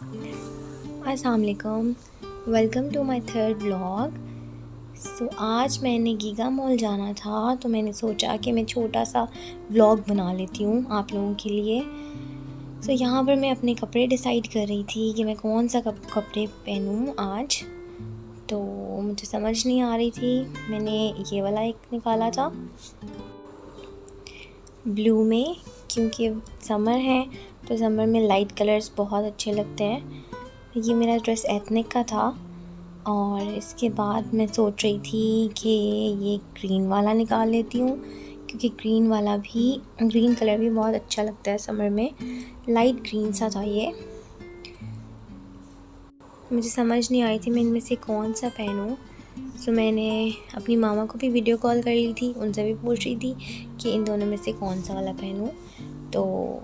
अस्सलाम वालेकुम, welcome to my third vlog. आज मैंने गीगा मॉल जाना था, तो मैंने सोचा कि मैं छोटा सा व्लॉग बना लेती हूँ आप लोगों के लिए। यहाँ पर मैं अपने कपड़े डिसाइड कर रही थी कि मैं कौन सा कपड़े पहनूँ आज। तो मुझे समझ नहीं आ रही थी, मैंने ये वाला एक निकाला था ब्लू में, क्योंकि समर है तो समर में लाइट कलर्स बहुत अच्छे लगते हैं। ये मेरा ड्रेस एथनिक का था। और इसके बाद मैं सोच रही थी कि ये ग्रीन वाला निकाल लेती हूँ, क्योंकि ग्रीन कलर भी बहुत अच्छा लगता है समर में। लाइट ग्रीन सा था ये। मुझे समझ नहीं आई थी मैं इनमें से कौन सा पहनूँ। मैंने अपनी मामा को भी वीडियो कॉल कर ली थी, उनसे भी पूछ रही थी कि इन दोनों में से कौन सा वाला पहनूँ। तो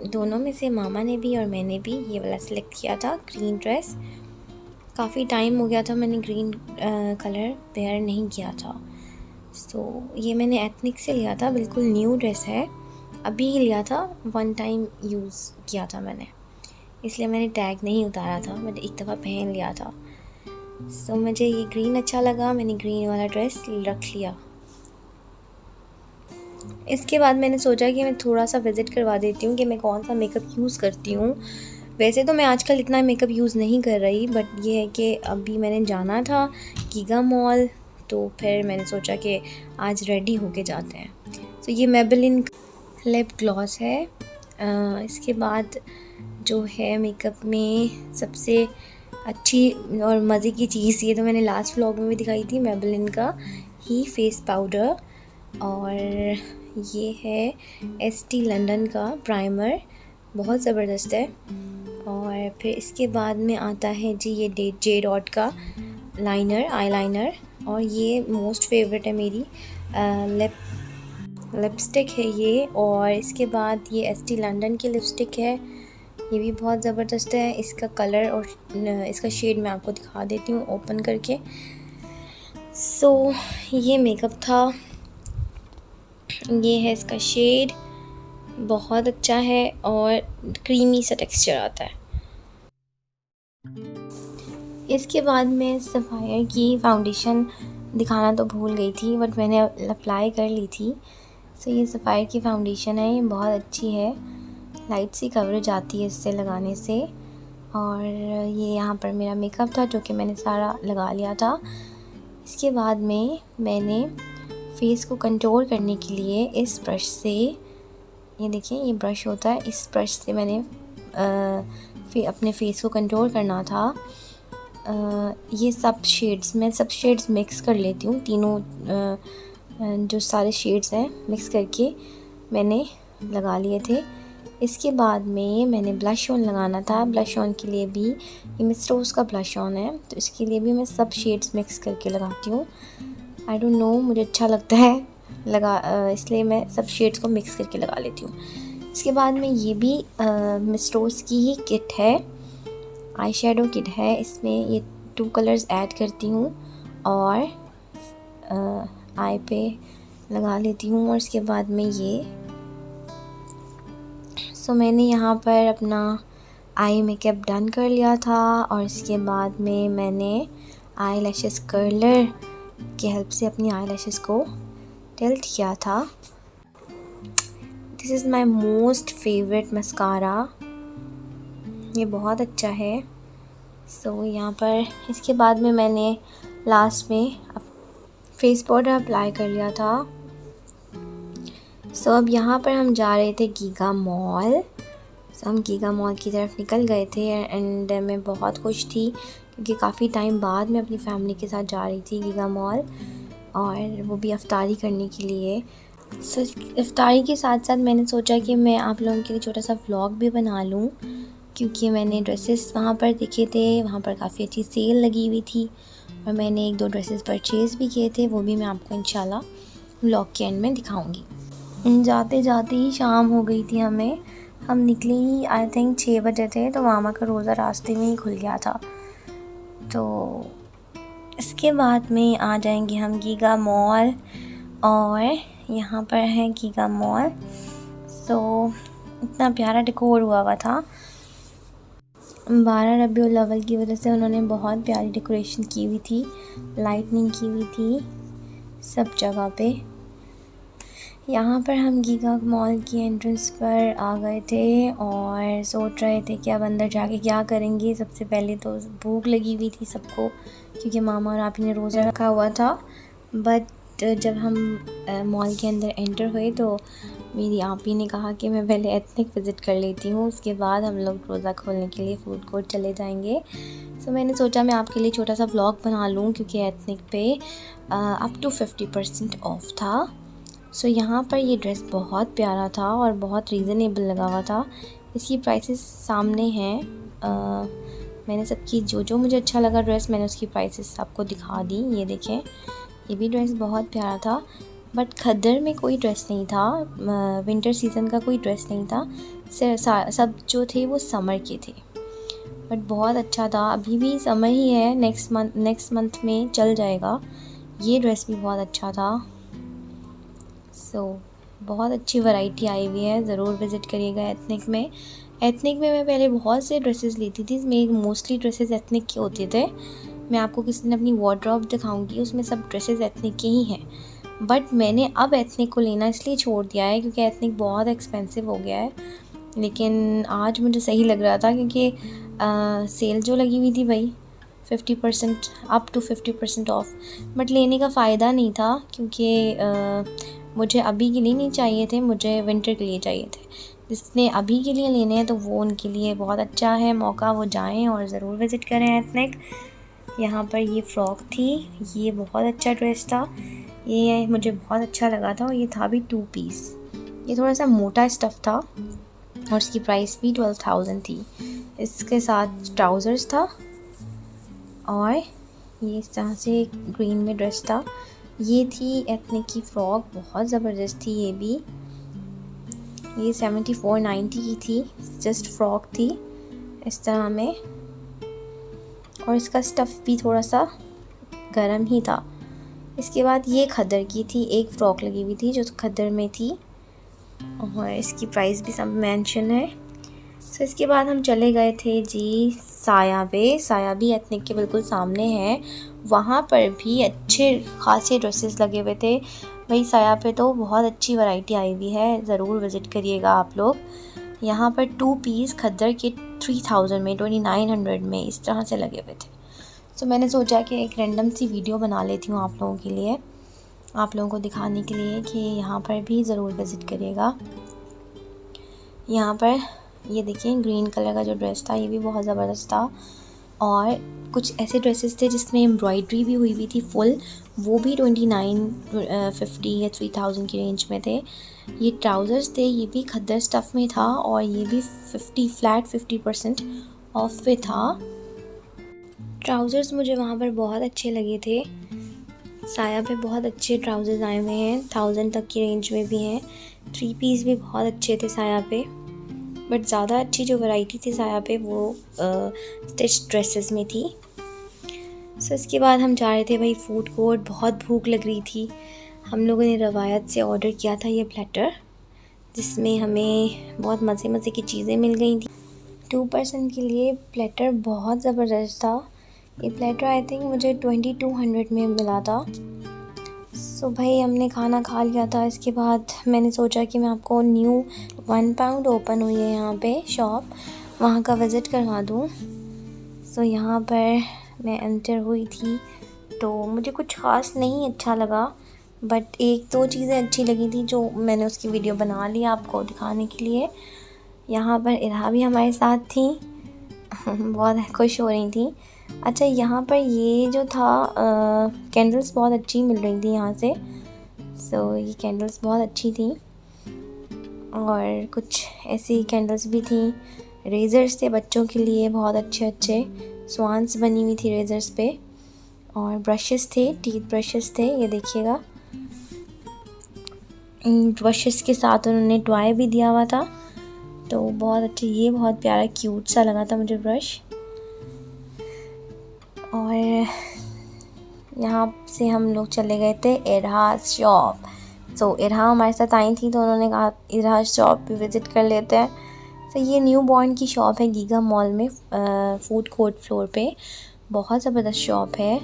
दोनों में से मामा ने भी और मैंने भी ये वाला सिलेक्ट किया था, ग्रीन ड्रेस। काफ़ी टाइम हो गया था मैंने ग्रीन कलर वेयर नहीं किया था। ये मैंने एथनिक से लिया था, बिल्कुल न्यू ड्रेस है, अभी ही लिया था, वन टाइम यूज़ किया था मैंने, इसलिए मैंने टैग नहीं उतारा था, मैंने एक दफ़ा पहन लिया था। मुझे ये ग्रीन अच्छा लगा, मैंने ग्रीन वाला ड्रेस रख लिया। इसके बाद मैंने सोचा कि मैं थोड़ा सा विज़िट करवा देती हूँ कि मैं कौन सा मेकअप यूज़ करती हूँ। वैसे तो मैं आजकल इतना मेकअप यूज़ नहीं कर रही, बट ये है कि अभी मैंने जाना था गीगा मॉल, तो फिर मैंने सोचा कि आज रेडी होके जाते हैं। ये मेबेलिन लिप ग्लॉस है। इसके बाद जो है मेकअप में सबसे अच्छी और मज़े की चीज़, ये तो मैंने लास्ट व्लॉग में भी दिखाई थी, मेबेलिन का ही फेस पाउडर। और ये है एस्टी लंदन का प्राइमर, बहुत ज़बरदस्त है। और फिर इसके बाद में आता है जी ये जे डॉट का आई लाइनर, और ये मोस्ट फेवरेट है मेरी लिपस्टिक है ये। और इसके बाद ये एस्टी लंदन की लिपस्टिक है, ये भी बहुत ज़बरदस्त है। इसका कलर और इसका शेड मैं आपको दिखा देती हूँ ओपन करके। ये मेकअप था, ये है इसका शेड, बहुत अच्छा है और क्रीमी सा टेक्सचर आता है। इसके बाद मैं सफ़ायर की फाउंडेशन दिखाना तो भूल गई थी, बट मैंने अप्लाई कर ली थी। ये सफ़ायर की फाउंडेशन है, ये बहुत अच्छी है, लाइट सी कवरेज आती है इससे लगाने से। और ये यहाँ पर मेरा मेकअप था जो कि मैंने सारा लगा लिया था। इसके बाद में मैंने फेस को कंटूर करने के लिए इस ब्रश से, ये देखिए ये ब्रश होता है, इस ब्रश से मैंने अपने फेस को कंटूर करना था। ये सब शेड्स मिक्स कर लेती हूँ, तीनों जो सारे शेड्स हैं मिक्स करके मैंने लगा लिए थे। इसके बाद में मैंने ब्लश ऑन लगाना था। ब्लश ऑन के लिए भी ये मिस्टर रोज़ का ब्लश ऑन है, तो इसके लिए भी मैं सब शेड्स मिक्स करके लगाती हूँ। आई डोंट नो, मुझे अच्छा लगता है इसलिए मैं सब शेड्स को मिक्स करके लगा लेती हूँ। इसके बाद में ये भी मिस्टर रोज़ की ही किट है, आई शेडो किट है। इसमें ये 2 कलर्स ऐड करती हूँ और आई पे लगा लेती हूँ। और इसके बाद में ये मैंने यहाँ पर अपना आई मेकअप डन कर लिया था। और इसके बाद में मैंने आई लैशेस कर्लर की हेल्प से अपनी आई लैशेस को टिल्ट किया था। This is my most favourite mascara, ये बहुत अच्छा है। यहाँ पर इसके बाद में मैंने लास्ट में फेस पाउडर अप्लाई कर लिया था। अब यहाँ पर हम जा रहे थे गीगा मॉल। हम गीगा मॉल की तरफ निकल गए थे एंड मैं बहुत खुश थी, क्योंकि काफ़ी टाइम बाद मैं अपनी फैमिली के साथ जा रही थी गीगा मॉल, और वो भी इफ्तारी करने के लिए। इफ्तारी के साथ साथ मैंने सोचा कि मैं आप लोगों के लिए छोटा सा व्लॉग भी बना लूँ, क्योंकि मैंने ड्रेसेस वहाँ पर देखे थे, वहाँ पर काफ़ी अच्छी सेल लगी हुई थी, और मैंने 1-2 ड्रेसेस परचेज़ भी किए थे, वो भी मैं आपको इंशाल्लाह व्लॉग के एंड में दिखाऊंगी। जाते जाते ही शाम हो गई थी हमें, हम निकले ही आई थिंक 6 बजे थे, तो मामा का रोज़ा रास्ते में ही खुल गया था। इसके बाद में आ जाएंगे हम गीगा मॉल, और यहाँ पर है गीगा मॉल। इतना प्यारा डेकोर हुआ था। 12 रबीउल अव्वल की वजह से उन्होंने बहुत प्यारी डेकोरेशन की हुई थी, लाइटनिंग की हुई थी सब जगह पे। यहाँ पर हम गीगा मॉल की एंट्रेंस पर आ गए थे और सोच रहे थे कि अब अंदर जाके क्या करेंगे। सबसे पहले तो भूख लगी हुई थी सबको, क्योंकि मामा और आपी ने रोज़ा रखा हुआ था। बट जब हम मॉल के अंदर एंटर हुए तो मेरी आपी ने कहा कि मैं पहले एथनिक विज़िट कर लेती हूँ, उसके बाद हम लोग रोज़ा खोलने के लिए फ़ूड कोर्ट चले जाएंगे। सो मैंने सोचा मैं आपके लिए छोटा सा व्लॉग बना लूँ, क्योंकि एथनिक पे अप टू 50% ऑफ था। सो यहाँ पर ये ड्रेस बहुत प्यारा था और बहुत रीज़नेबल लगा हुआ था। इसकी प्राइसेस सामने हैं। मैंने सबकी जो मुझे अच्छा लगा ड्रेस, मैंने उसकी प्राइसेस आपको दिखा दी। ये देखें, ये भी ड्रेस बहुत प्यारा था। बट खद्दर में कोई ड्रेस नहीं था, विंटर सीज़न का कोई ड्रेस नहीं था। सब जो थे वो समर के थे, बट बहुत अच्छा था। अभी भी समर ही है, नेक्स्ट मंथ में चल जाएगा। ये ड्रेस भी बहुत अच्छा था। बहुत अच्छी वैरायटी आई हुई है, ज़रूर विज़िट करिएगा एथनिक में। एथनिक में मैं पहले बहुत से ड्रेसेस लेती थी, मेरी मोस्टली ड्रेसेस एथनिक के होते थे। मैं आपको किसी दिन अपनी वार्डरोब दिखाऊंगी, उसमें सब ड्रेसेस एथनिक के ही हैं। बट मैंने अब एथनिक को लेना इसलिए छोड़ दिया है क्योंकि एथनिक बहुत एक्सपेंसिव हो गया है। लेकिन आज मुझे सही लग रहा था क्योंकि सेल जो लगी हुई थी भाई 50% अप टू 50% ऑफ। बट लेने का फ़ायदा नहीं था क्योंकि मुझे अभी के लिए नहीं चाहिए थे, मुझे विंटर के लिए चाहिए थे। जिसने अभी के लिए लेने हैं तो वो उनके लिए बहुत अच्छा है मौका, वो जाएं और ज़रूर विज़िट करें एथनिक। यहाँ पर ये फ़्रॉक थी, ये बहुत अच्छा ड्रेस था, ये मुझे बहुत अच्छा लगा था और ये था भी 2 पीस। ये थोड़ा सा मोटा स्टफ़ था और इसकी प्राइस भी 12,000 थी। इसके साथ ट्राउज़र्स था और ये इस तरह से ग्रीन में ड्रेस था। ये थी एथनिक की फ़्रॉक, बहुत ज़बरदस्त थी। ये भी ये 7490 की थी, जस्ट फ्रॉक थी इस तरह में और इसका स्टफ़ भी थोड़ा सा गर्म ही था। इसके बाद ये खद्दर की थी, एक फ़्रॉक लगी हुई थी जो खद्दर में थी और इसकी प्राइस भी सब मेंशन है। सो इसके बाद हम चले गए थे जी साया पे। साया भी एथनिक के बिल्कुल सामने है, वहाँ पर भी अच्छे खासे ड्रेसेस लगे हुए थे। वही साया पे तो बहुत अच्छी वैरायटी आई हुई है, ज़रूर विज़िट करिएगा आप लोग। यहाँ पर 2 पीस खद्दर के 3000 में 2900 में इस तरह से लगे हुए थे। सो मैंने सोचा कि एक रैंडम सी वीडियो बना लेती हूँ आप लोगों के लिए, आप लोगों को दिखाने के लिए कि यहाँ पर भी ज़रूर विज़िट करिएगा। यहाँ पर ये देखिए ग्रीन कलर का जो ड्रेस था ये भी बहुत ज़बरदस्त था और कुछ ऐसे ड्रेसेस थे जिसमें एम्ब्रॉयडरी भी हुई थी फुल, वो भी 2950 या 3000 की रेंज में थे। ये ट्राउज़र्स थे, ये भी खद्दर स्टफ़ में था और ये भी 50% ऑफ पे था। ट्राउज़र्स मुझे वहाँ पर बहुत अच्छे लगे थे। साया पे बहुत अच्छे ट्राउज़र्स आए हुए हैं, 1000 तक की रेंज में भी हैं। 3 पीस भी बहुत अच्छे थे साया पे, बट ज़्यादा अच्छी जो वैरायटी थी साया पे वो स्टिच ड्रेसेस में थी। सो इसके बाद हम जा रहे थे भाई फ़ूड कोर्ट, बहुत भूख लग रही थी। हम लोगों ने रवायत से ऑर्डर किया था ये प्लेटर, जिसमें हमें बहुत मज़े की चीज़ें मिल गई थी। 2 पर्सन के लिए प्लेटर बहुत ज़बरदस्त था। ये प्लेटर आई थिंक मुझे 2200 में मिला था। सो भाई हमने खाना खा लिया था। इसके बाद मैंने सोचा कि मैं आपको न्यू 1 पाउंड ओपन हुई है यहाँ पे शॉप, वहाँ का विज़िट करवा दूँ। सो यहाँ पर मैं एंटर हुई थी तो मुझे कुछ ख़ास नहीं अच्छा लगा, बट 1-2 चीज़ें अच्छी लगी थी जो मैंने उसकी वीडियो बना ली आपको दिखाने के लिए। यहाँ पर इरा भी हमारे साथ थी बहुत खुश हो रही थी। अच्छा, यहाँ पर ये जो था कैंडल्स बहुत अच्छी मिल रही थी यहाँ से। सो ये कैंडल्स बहुत अच्छी थी और कुछ ऐसी कैंडल्स भी थी। रेज़र्स थे बच्चों के लिए बहुत अच्छे स्वान्स बनी हुई थी रेज़र्स पे और ब्रशेस थे, टीथ ब्रशेस थे। ये देखिएगा, इन ब्रशेस के साथ उन्होंने टॉय भी दिया हुआ था, तो बहुत अच्छी, ये बहुत प्यारा क्यूट सा लगा था मुझे ब्रश। और यहाँ से हम लोग चले गए थे इरहा शॉप। सो इरहा हमारे साथ आई थी तो उन्होंने कहा इरहा शॉप भी विज़िट कर लेते हैं। तो तो ये न्यू बॉर्न की शॉप है गीगा मॉल में, फूड कोर्ट फ्लोर पे। बहुत ज़बरदस्त शॉप है,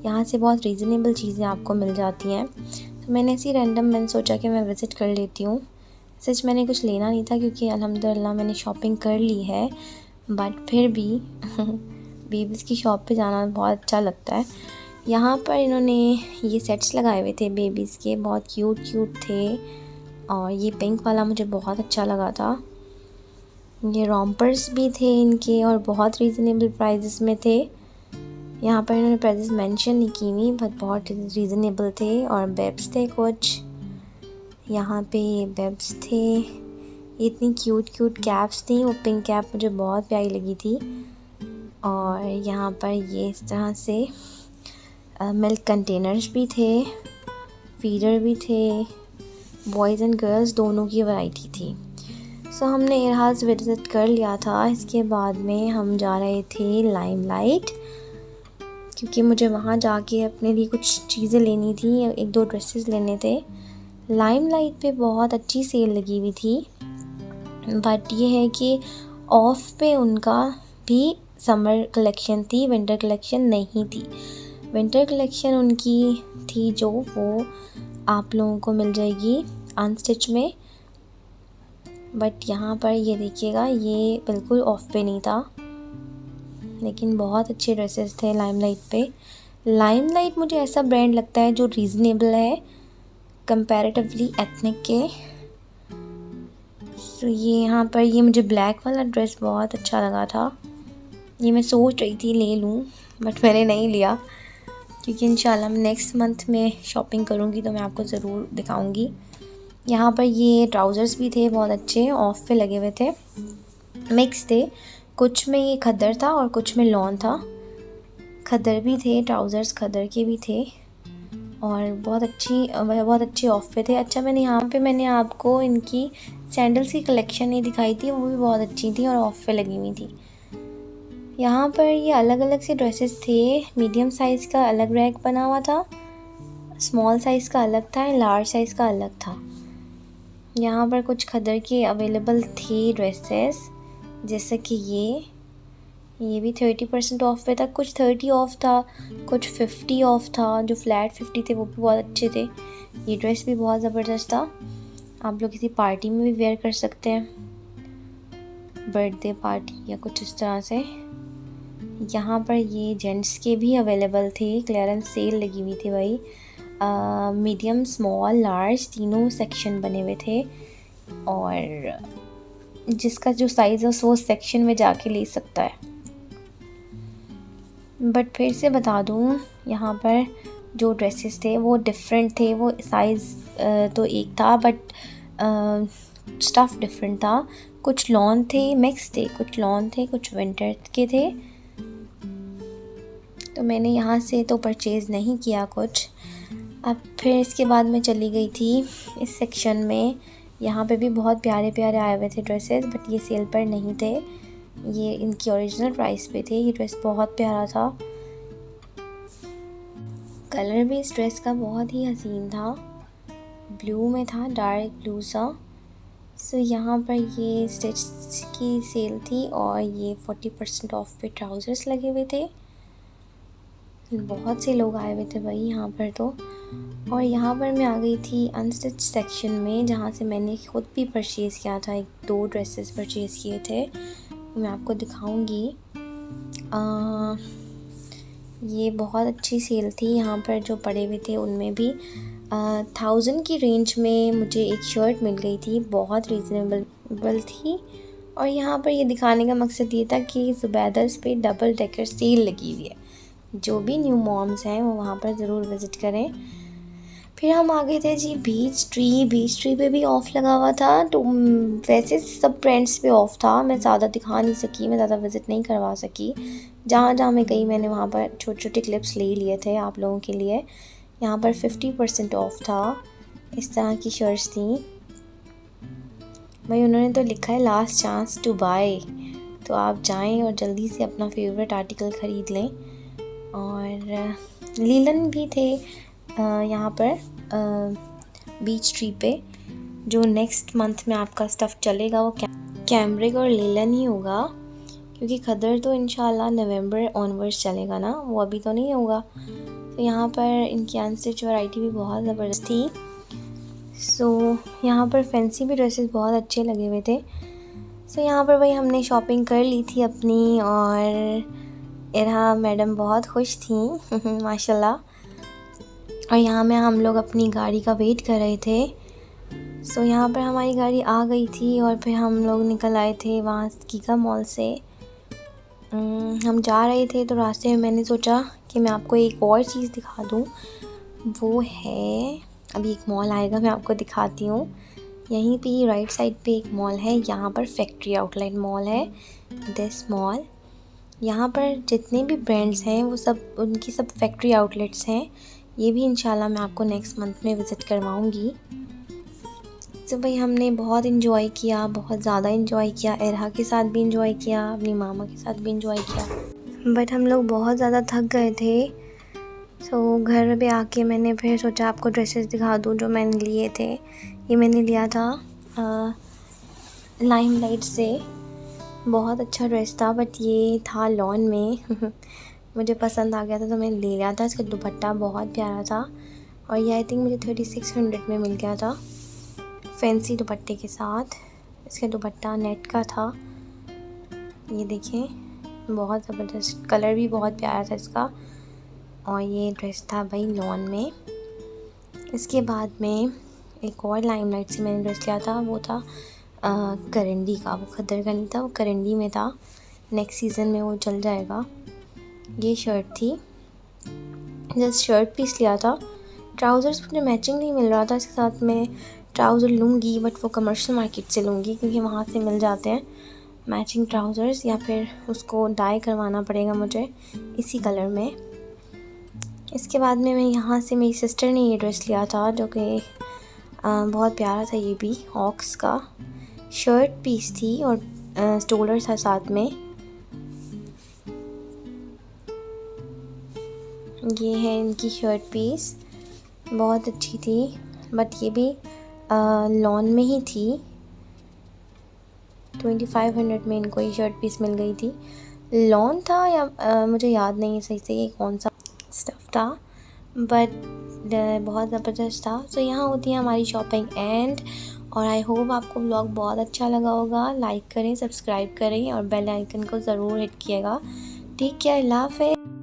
यहाँ से बहुत रीज़नेबल चीज़ें आपको मिल जाती हैं। तो मैंने ऐसी मैंने सोचा कि मैं विज़िट कर लेती हूँ। सच मैंने कुछ लेना नहीं था क्योंकि अल्हम्दुलिल्लाह मैंने शॉपिंग कर ली है, बट फिर भी बेबीज़ की शॉप पे जाना बहुत अच्छा लगता है। यहाँ पर इन्होंने ये सेट्स लगाए हुए थे बेबीज़ के, बहुत क्यूट थे। और ये पिंक वाला मुझे बहुत अच्छा लगा था। ये रॉम्पर्स भी थे इनके और बहुत रीज़नेबल प्राइजेस में थे। यहाँ पर इन्होंने प्राइजेस मेंशन नहीं की हुई, बट बहुत रीज़नेबल थे। और बेब्स थे कुछ, यहाँ पे बेब्स थे। ये इतनी क्यूट कैप्स थी, वो पिंक कैप मुझे बहुत प्यारी लगी थी। और यहाँ पर ये इस तरह से मिल्क कंटेनर्स भी थे, फीडर भी थे, बॉयज़ एंड गर्ल्स दोनों की वैरायटी थी। सो हमने एयरहाउस विज़िट कर लिया था। इसके बाद में हम जा रहे थे लाइमलाइट, क्योंकि मुझे वहाँ जाके अपने लिए कुछ चीज़ें लेनी थी, 1-2 ड्रेसेस लेने थे। लाइमलाइट पे बहुत अच्छी सेल लगी हुई थी, बट ये है कि ऑफ पे उनका भी समर कलेक्शन थी, विंटर कलेक्शन नहीं थी। विंटर कलेक्शन उनकी थी जो वो आप लोगों को मिल जाएगी अनस्टिच में, बट यहाँ पर ये देखिएगा ये बिल्कुल ऑफ पे नहीं था, लेकिन बहुत अच्छे ड्रेसेस थे लाइमलाइट पे। लाइमलाइट मुझे ऐसा ब्रांड लगता है जो रीज़नेबल है कंपैरेटिवली एथनिक के। तो ये यहाँ पर ये मुझे ब्लैक वाला ड्रेस बहुत अच्छा लगा था। ये मैं सोच रही थी ले लूँ, बट मैंने नहीं लिया, क्योंकि इंशाल्लाह मैं नेक्स्ट मंथ में शॉपिंग करूँगी तो मैं आपको ज़रूर दिखाऊँगी। यहाँ पर ये ट्राउज़र्स भी थे बहुत अच्छे, ऑफ पे लगे हुए थे, मिक्स थे। कुछ में ये खद्दर था और कुछ में लॉन था। खद्दर भी थे, ट्राउज़र्स खद्दर के भी थे और बहुत अच्छे ऑफ पे थे। अच्छा, मैंने आपको इनकी सैंडल्स की कलेक्शन नहीं दिखाई थी, वो भी बहुत अच्छी थी और ऑफ पे लगी हुई थी। यहाँ पर ये अलग अलग से ड्रेसेस थे। मीडियम साइज़ का अलग रैक बना हुआ था, स्मॉल साइज़ का अलग था, लार्ज साइज़ का अलग था। यहाँ पर कुछ खद्दर के अवेलेबल थे ड्रेसेस, जैसे कि ये भी 30% ऑफ पे था, कुछ 30 ऑफ था, कुछ 50 ऑफ था। जो फ्लैट 50 थे वो भी बहुत अच्छे थे। ये ड्रेस भी बहुत ज़बरदस्त था, आप लोग किसी पार्टी में भी वेयर कर सकते हैं, बर्थडे पार्टी या कुछ इस तरह से। यहाँ पर ये जेंट्स के भी अवेलेबल थे, क्लियरेंस सेल लगी हुई थी भाई। मीडियम, स्मॉल, लार्ज तीनों सेक्शन बने हुए थे, और जिसका जो साइज़ है वो सेक्शन में जाके ले सकता है। बट फिर से बता दूँ, यहाँ पर जो ड्रेसेस थे वो डिफरेंट थे। वो साइज़ तो एक था, बट स्टफ़ डिफरेंट था। कुछ लॉन थे, मिक्स थे, कुछ लॉन थे, कुछ विंटर के थे। तो मैंने यहाँ से तो परचेज़ नहीं किया कुछ। अब फिर इसके बाद मैं चली गई थी इस सेक्शन में। यहाँ पे भी बहुत प्यारे प्यारे आए हुए थे ड्रेसेस, बट ये सेल पर नहीं थे, ये इनकी ओरिजिनल प्राइस पे थे। ये ड्रेस बहुत प्यारा था, कलर भी इस ड्रेस का बहुत ही हसीन था, ब्लू में था, डार्क ब्लू सा। सो यहाँ पर ये स्टिच की सेल थी और ये 40% ऑफ पे ट्राउज़र्स लगे हुए थे। बहुत से लोग आए हुए थे भाई यहाँ पर तो। और यहाँ पर मैं आ गई थी अनस्टिच सेक्शन में, जहाँ से मैंने खुद भी परचेज़ किया था। 1-2 ड्रेसेस परचेज़ किए थे, मैं आपको दिखाऊंगी। ये बहुत अच्छी सेल थी। यहाँ पर जो पड़े हुए थे उनमें भी 1000 की रेंज में मुझे एक शर्ट मिल गई थी, बहुत रीज़नेबल थी। और यहाँ पर ये दिखाने का मकसद ये था कि ज़ुबैदास पे डबल डेकर सेल लगी हुई है। जो भी न्यू मॉम्स हैं वो वहाँ पर ज़रूर विज़िट करें। फिर हम आ गए थे जी बीच ट्री पे भी ऑफ़ लगा हुआ था। तो वैसे सब ब्रांड्स पे ऑफ़ था, मैं ज़्यादा दिखा नहीं सकी, मैं ज़्यादा विज़िट नहीं करवा सकी। जहाँ जहाँ मैं गई मैंने वहाँ पर छोटे छोटे क्लिप्स ले लिए थे आप लोगों के लिए। यहाँ पर 50% ऑफ़ था, इस तरह की शर्ट्स थी भाई। उन्होंने तो लिखा है लास्ट चांस टू बाय, तो आप जाएं और जल्दी से अपना फेवरेट आर्टिकल ख़रीद लें। और लीलन भी थे यहाँ पर बीच ट्री पे। जो नेक्स्ट मंथ में आपका स्टफ़ चलेगा वो कैमरिक और लेलन ही होगा, क्योंकि खदर तो इंशाल्लाह नवंबर ऑनवर्ड्स चलेगा ना, वो अभी तो नहीं होगा। तो यहाँ पर इनकी अनस्टिच वैरायटी भी बहुत ज़बरदस्त थी। सो यहाँ पर फैंसी भी ड्रेसेस बहुत अच्छे लगे हुए थे। सो यहाँ पर भाई हमने शॉपिंग कर ली थी अपनी, और इरहा मैडम बहुत खुश थी माशाल्लाह। और यहाँ में हम लोग अपनी गाड़ी का वेट कर रहे थे। सो यहाँ पर हमारी गाड़ी आ गई थी और फिर हम लोग निकल आए थे वहाँ कीका मॉल से। हम जा रहे थे तो रास्ते में मैंने सोचा कि मैं आपको एक और चीज़ दिखा दूँ। वो है, अभी एक मॉल आएगा मैं आपको दिखाती हूँ। यहीं पे राइट साइड पे एक मॉल है, यहाँ पर फैक्ट्री आउटलेट मॉल है, दिस मॉल। यहाँ पर जितने भी ब्रांड्स हैं वो सब, उनकी सब फैक्ट्री आउटलेट्स हैं। ये भी इंशाल्लाह मैं आपको नेक्स्ट मंथ में विज़िट करवाऊँगी। तो भाई हमने बहुत इन्जॉय किया, बहुत ज़्यादा इन्जॉय किया। इरहा के साथ भी इन्जॉय किया, अपनी मामा के साथ भी इन्जॉय किया, बट हम लोग बहुत ज़्यादा थक गए थे। सो घर पे आके मैंने फिर सोचा आपको ड्रेसेस दिखा दूँ जो मैंने लिए थे। ये मैंने लिया था लाइमलाइट से, बहुत अच्छा ड्रेस था, बट ये था लॉन में मुझे पसंद आ गया था तो मैंने ले लिया था। इसका दुपट्टा बहुत प्यारा था, और ये आई थिंक मुझे 3600 में मिल गया था, फैंसी दुपट्टे के साथ। इसका दुपट्टा नेट का था, ये देखें, बहुत ज़बरदस्त, कलर भी बहुत प्यारा था इसका। और ये ड्रेस था भाई लॉन में। इसके बाद में एक और लाइमलाइट से मैंने ड्रेस लिया था, वो था करंडी का, वो खद्दर का नहीं था, वो करंडी में था। नेक्स्ट सीज़न में वो चल जाएगा। ये शर्ट थी, जस्ट शर्ट पीस लिया था। ट्राउज़र्स मुझे मैचिंग नहीं मिल रहा था, इसके साथ मैं ट्राउज़र लूँगी, बट वो कमर्शियल मार्केट से लूँगी, क्योंकि वहाँ से मिल जाते हैं मैचिंग ट्राउज़र्स, या फिर उसको डाई करवाना पड़ेगा मुझे इसी कलर में। इसके बाद में मैं यहाँ से, मेरी सिस्टर ने ये ड्रेस लिया था जो कि बहुत प्यारा था। ये भी हॉक्स का शर्ट पीस थी और स्टोलर था साथ में। ये है इनकी शर्ट पीस, बहुत अच्छी थी, बट ये भी लॉन में ही थी। 2500 में इनको ये शर्ट पीस मिल गई थी। लॉन था या मुझे याद नहीं है सही से ये कौन सा स्टफ़ था, बट बहुत ज़बरदस्त था। सो यहाँ होती है हमारी शॉपिंग एंड, और आई होप आपको व्लॉग बहुत अच्छा लगा होगा। लाइक करें, सब्सक्राइब करें और बेल आइकन को ज़रूर हिट कीजिएगा। ठीक है, अल्लाह हाफ़िज़।